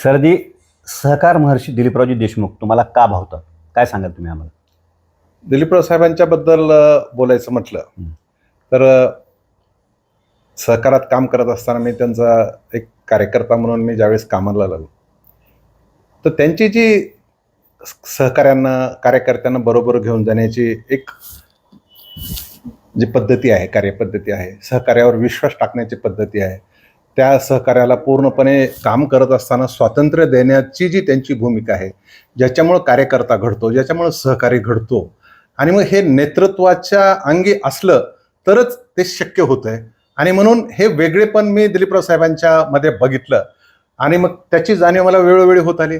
सरजी, सहकार महर्षी दिलीपरावजी देशमुख तुम्हाला का भावतात? काय सांगाल तुम्ही आम्हाला? दिलीपराव साहेबांच्याबद्दल बोलायचं म्हटलं तर सहकारात काम करत असताना मी त्यांचा एक कार्यकर्ता म्हणून मी ज्यावेळेस कामाला लागलो, तर त्यांची जी कार्यकर्त्यांना बरोबर घेऊन जाण्याची एक जी पद्धती आहे, कार्यपद्धती आहे, सहकार्यावर विश्वास टाकण्याची पद्धती आहे, त्या सहकार्याला पूर्णपणे काम करत असताना स्वातंत्र्य देण्याची जी त्यांची भूमिका आहे, ज्याच्यामुळं कार्यकर्ता घडतो, ज्याच्यामुळं सहकारी घडतो आणि मग हे नेतृत्वाच्या अंगी असलं तरच ते शक्य होतंय. आणि म्हणून हे वेगळेपण मी दिलीपराव साहेबांच्या मध्ये बघितलं आणि मग त्याची जाणीव मला वेळोवेळी होत आली.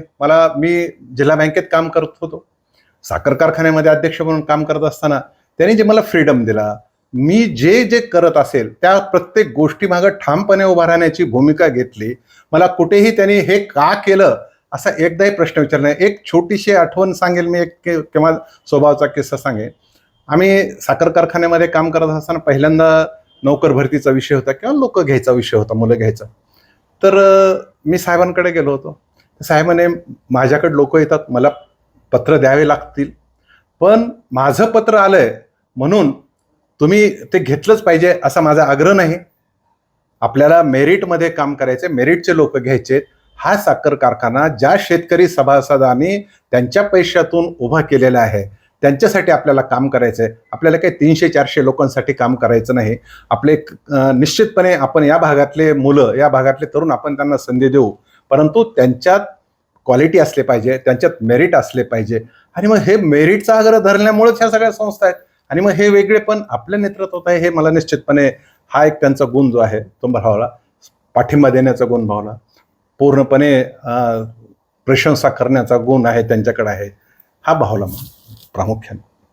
मी जिल्हा बँकेत काम करत होतो, साखर कारखान्यामध्ये अध्यक्ष म्हणून काम करत असताना त्यांनी जे मला फ्रीडम दिला, मी जे जे करत असेल त्या प्रत्येक गोष्टीमागं ठामपणे उभा राहण्याची भूमिका घेतली. मला कुठेही त्यांनी हे का केलं असा एकदाही प्रश्न विचारला नाही. एक छोटीशी आठवण सांगेल मी, एक किंवा स्वभावाचा किस्सा सांगेन. आम्ही साखर कारखान्यामध्ये काम करत असताना पहिल्यांदा नोकर भरतीचा विषय होता किंवा लोक घ्यायचा विषय होता, मुलं घ्यायचा. तर मी साहेबांकडे गेलो होतो. साहेबांनी, माझ्याकडे लोक येतात, मला पत्र द्यावे लागतील, पण माझं पत्र आलंय म्हणून तुम्ही ते घेतलंच पाहिजे असा माझा आग्रह नाही. आपल्याला मेरिटमध्ये काम करायचे, मेरिटचे लोक घ्यायचे. हा साखर कारखाना ज्या शेतकरी सभासदांनी त्यांच्या पैशातून उभा केलेला आहे त्यांच्यासाठी आपल्याला काम करायचं आहे. आपल्याला काही 300-400 लोकांसाठी काम करायचं नाही. आपले निश्चितपणे आपण या भागातले मुलं, या भागातले तरुण आपण त्यांना संधी देऊ, परंतु त्यांच्यात क्वालिटी असले पाहिजे, त्यांच्यात मेरिट असले पाहिजे. आणि मग हे मेरिटचा आग्रह धरल्यामुळेच ह्या सगळ्या संस्था आहेत. आणि मग हे वेगळेपण आपल्या नेतृत्वात आहे, हे मला निश्चितपणे हा एक त्यांचा गुण जो आहे तो भावला. पाठिंबा देण्याचा गुण भावला, पूर्णपणे प्रशंसा करण्याचा गुण आहे त्यांच्याकडे आहे, हा भावला प्रामुख्याने.